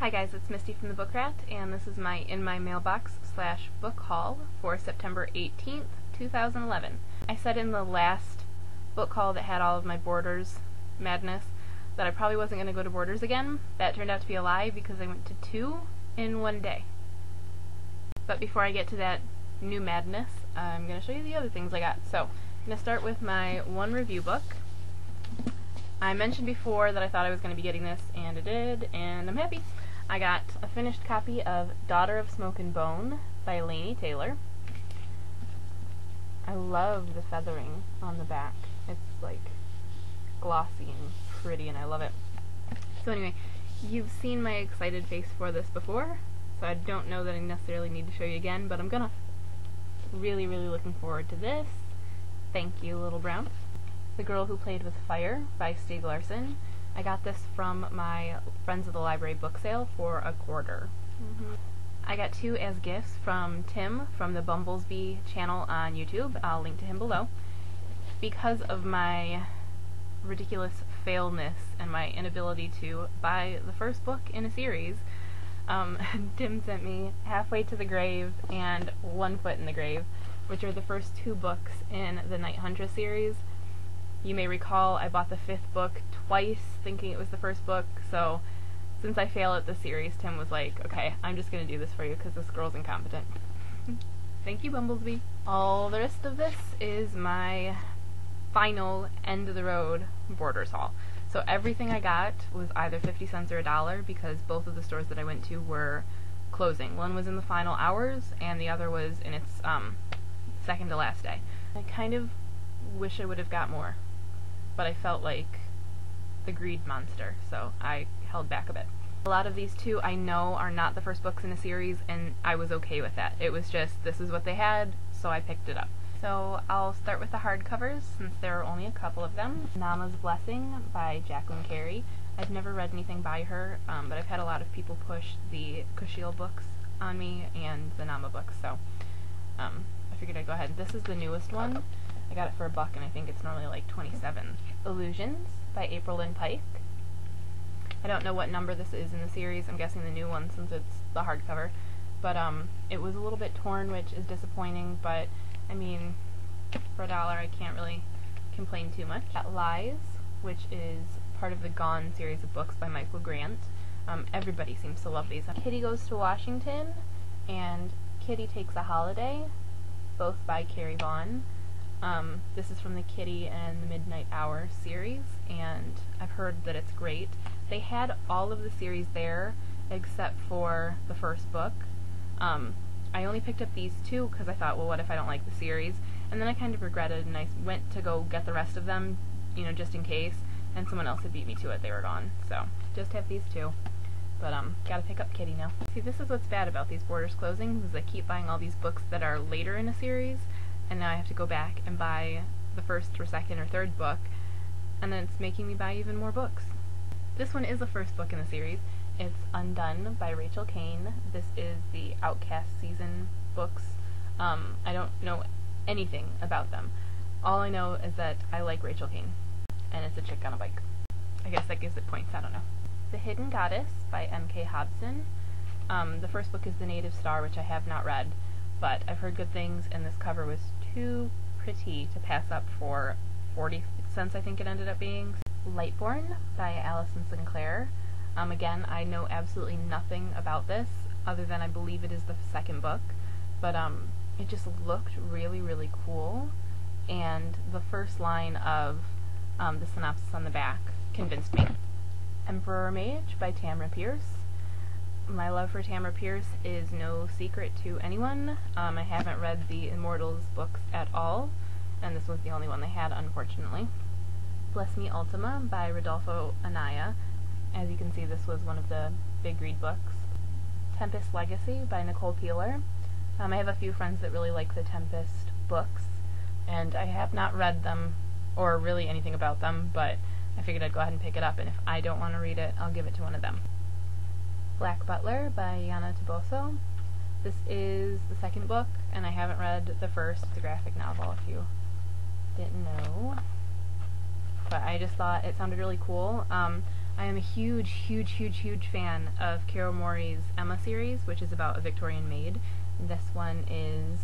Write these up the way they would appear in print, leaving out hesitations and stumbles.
Hi guys, it's Misty from the Book Rat, and this is my In My Mailbox / book haul for September 18th, 2011. I said in the last book haul that had all of my Borders madness that I probably wasn't going to go to Borders again. That turned out to be a lie because I went to 2 in one day. But before I get to that new madness, I'm going to show you the other things I got. So, I'm going to start with my one review book. I mentioned before that I thought I was going to be getting this, and I did, and I'm happy. I got a finished copy of Daughter of Smoke and Bone by Laini Taylor. I love the feathering on the back. It's like glossy and pretty, and I love it. So anyway, you've seen my excited face for this before, so I don't know that I necessarily need to show you again, but I'm gonna. Really looking forward to this. Thank you, Little Brown. The Girl Who Played with Fire by Stieg Larsson. I got this from my Friends of the Library book sale for a quarter. I got 2 as gifts from Tim from the Bumblesbee channel on YouTube. I'll link to him below. Because of my ridiculous failness and my inability to buy the first book in a series, Tim sent me Halfway to the Grave and One Foot in the Grave, which are the first 2 books in the Night Huntress series. You may recall I bought the 5th book twice thinking it was the first book, so since I fail at the series, Tim was like, okay, I'm just going to do this for you because this girl's incompetent. Thank you, Bumblesbee. All the rest of this is my final end-of-the-road Borders haul. So everything I got was either 50 cents or $1 because both of the stores that I went to were closing. One was in the final hours and the other was in its second to last day. I kind of wish I would have got more, but I felt like the greed monster, so I held back a bit. A lot of these too I know are not the first books in a series, and I was okay with that. It was just, this is what they had, so I picked it up. So I'll start with the hardcovers, since there are only a couple of them. Nama's Blessing by Jacqueline Carey. I've never read anything by her, but I've had a lot of people push the Kushil books on me and the Nama books, so I figured I'd go ahead. This is the newest one. I got it for $1, and I think it's normally like 27. Illusions by April Lynn Pike. I don't know what number this is in the series. I'm guessing the new one since it's the hardcover. But it was a little bit torn, which is disappointing, but I mean, for $1 I can't really complain too much. Got Lies, which is part of the Gone series of books by Michael Grant. Everybody seems to love these. Kitty Goes to Washington and Kitty Takes a Holiday, both by Carey Vaughn. This is from the Kitty and the Midnight Hour series, and I've heard that it's great. They had all of the series there except for the first book. I only picked up these 2 because I thought, well, what if I don't like the series? And then I kind of regretted, and I went to go get the rest of them, you know, just in case, and someone else had beat me to it. They were gone. So, just have these 2. But, gotta pick up Kitty now. See, this is what's bad about these Borders closings, is I keep buying all these books that are later in a series, and now I have to go back and buy the first or second or third book, and then it's making me buy even more books. This one is the first book in the series. It's Undone by Rachel Kane. This is the Outcast season books. I don't know anything about them. All I know is that I like Rachel Kane, and it's a chick on a bike. I guess that gives it points, I don't know. The Hidden Goddess by M.K. Hobson. The first book is The Native Star, which I have not read, but I've heard good things, and this cover was too pretty to pass up for 40 cents, I think it ended up being. Lightborn by Allison Sinclair. Again, I know absolutely nothing about this, other than I believe it is the second book, but it just looked really cool, and the first line of the synopsis on the back convinced me. Emperor Mage by Tamra Pierce. My love for Tamra Pierce is no secret to anyone. I haven't read the Immortals books at all, and this was the only one they had, unfortunately. Bless Me Ultima by Rodolfo Anaya. As you can see, this was one of the big read books. Tempest Legacy by Nicole Peeler. I have a few friends that really like the Tempest books, and I have not read them, or really anything about them, but I figured I'd go ahead and pick it up, and if I don't want to read it, I'll give it to one of them. Black Butler by Yana Taboso. This is the second book, and I haven't read the first. It's a graphic novel, if you didn't know. But I just thought it sounded really cool. I am a huge fan of Carol Morey's Emma series, which is about a Victorian maid. This one is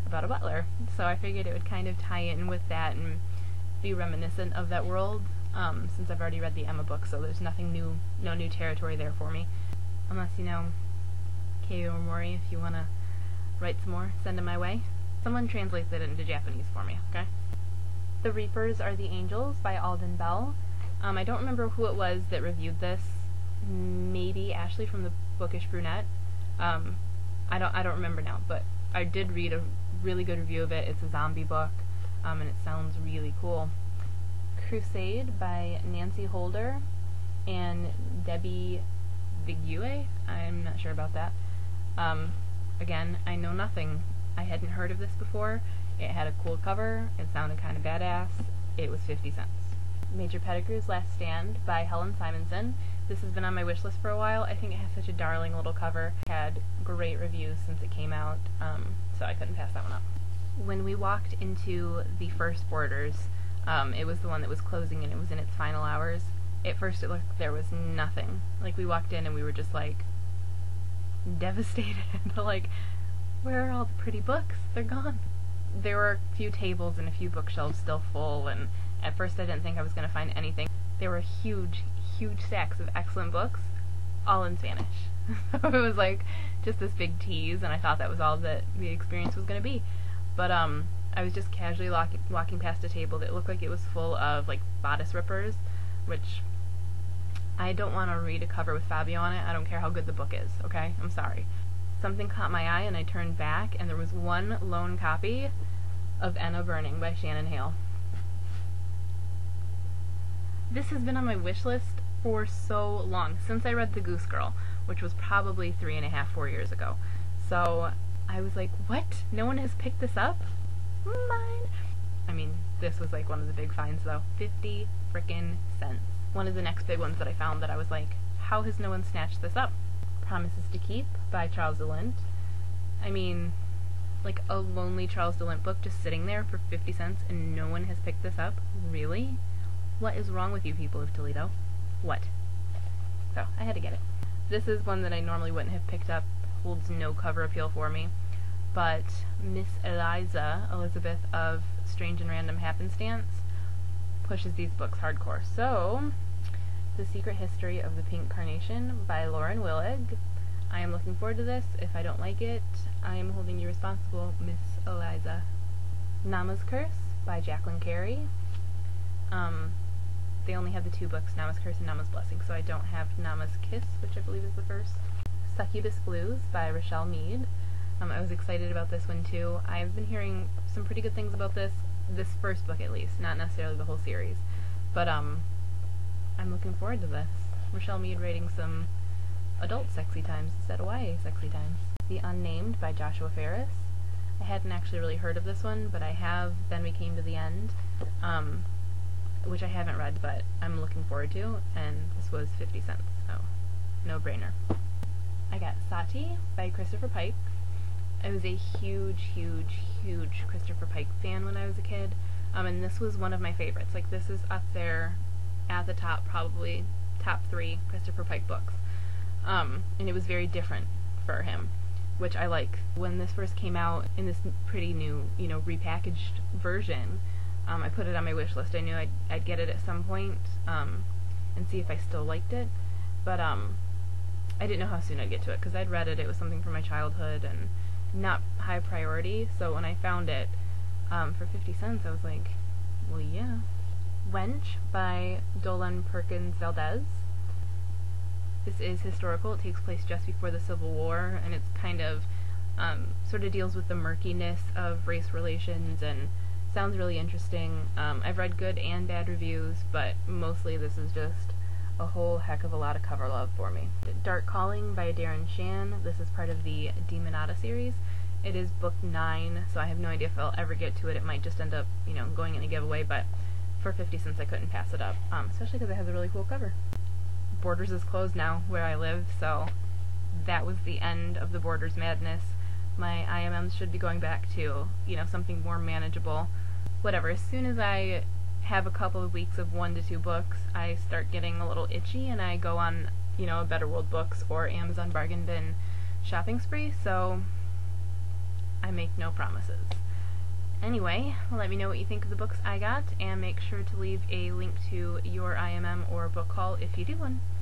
about a butler, so I figured it would kind of tie in with that and be reminiscent of that world, since I've already read the Emma book, so there's nothing new, no new territory there for me. Unless you know Carol Morey, if you want to write some more, send them my way. Someone translates it into Japanese for me, okay? The Reapers Are the Angels by Alden Bell. I don't remember who it was that reviewed this. Maybe Ashley from the Bookish Brunette. I don't remember now, but I did read a really good review of it. It's a zombie book, and it sounds really cool. Crusade by Nancy Holder and Debbie Vigue. I'm not sure about that. Again, I know nothing. I hadn't heard of this before. It had a cool cover. It sounded kind of badass. It was 50 cents. Major Pettigrew's Last Stand by Helen Simonson. This has been on my wish list for a while. I think it has such a darling little cover. It had great reviews since it came out, so I couldn't pass that one up. When we walked into the first Borders, it was the one that was closing and it was in its final hours. At first it looked like there was nothing. Like, we walked in and we were just like devastated. Like, where are all the pretty books? They're gone. There were a few tables and a few bookshelves still full, and at first I didn't think I was going to find anything. There were huge stacks of excellent books, all in Spanish. So it was like just this big tease, and I thought that was all that the experience was going to be. But I was just casually walking past a table that looked like it was full of like bodice rippers, which I don't want to read a cover with Fabio on it. I don't care how good the book is, okay? I'm sorry. Something caught my eye and I turned back, and there was one lone copy of Enna Burning by Shannon Hale. This has been on my wish list for so long, since I read The Goose Girl, which was probably 3.5-4 years ago. So I was like, what? No one has picked this up? Mine. I mean, this was like one of the big finds though. 50 frickin' cents. One of the next big ones that I found that I was like, how has no one snatched this up? Promises to Keep by Charles DeLint. I mean, like a lonely Charles DeLint book just sitting there for 50 cents and no one has picked this up? Really? What is wrong with you people of Toledo? What? So, I had to get it. This is one that I normally wouldn't have picked up, holds no cover appeal for me, but Miss Eliza, Elizabeth of Strange and Random Happenstance, pushes these books hardcore. So, The Secret History of the Pink Carnation by Lauren Willig. I am looking forward to this. If I don't like it, I am holding you responsible, Miss Eliza. Nama's Curse by Jacqueline Carey. They only have the two books, Nama's Curse and Nama's Blessing, so I don't have Nama's Kiss, which I believe is the first. Succubus Blues by Rochelle Mead. I was excited about this one too. I've been hearing some pretty good things about this first book at least, not necessarily the whole series. But I'm looking forward to this. Rochelle Mead writing some adult sexy times instead of YA sexy times. The Unnamed by Joshua Ferris. I hadn't actually really heard of this one, but I have Then We Came to the End, which I haven't read, but I'm looking forward to, and this was 50 cents, so no brainer. I got Sati by Christopher Pike. I was a huge Christopher Pike fan when I was a kid, and this was one of my favorites. Like, this is up there at the top, probably top 3 Christopher Pike books, and it was very different for him, which I like. When this first came out in this pretty new, repackaged version, I put it on my wish list. I knew I'd get it at some point, and see if I still liked it, but I didn't know how soon I'd get to it, because I'd read it, it was something from my childhood, and not high priority, so when I found it, for 50 cents, I was like, well, yeah. Wench by Dolan Perkins Valdez. This is historical. It takes place just before the Civil War, and it's kind of, sort of deals with the murkiness of race relations, and sounds really interesting. I've read good and bad reviews, but mostly this is just a whole heck of a lot of cover love for me. Dark Calling by Darren Shan. This is part of the Demonata series. It is book 9, so I have no idea if I'll ever get to it. It might just end up, going in a giveaway, but for 50 cents I couldn't pass it up, especially because it has a really cool cover. Borders is closed now where I live, so that was the end of the Borders madness. My IMMs should be going back to, something more manageable. Whatever, as soon as I have a couple of weeks of 1 to 2 books, I start getting a little itchy and I go on, a Better World Books or Amazon Bargain Bin shopping spree, so I make no promises. Anyway, let me know what you think of the books I got, and make sure to leave a link to your IMM or book haul if you do one.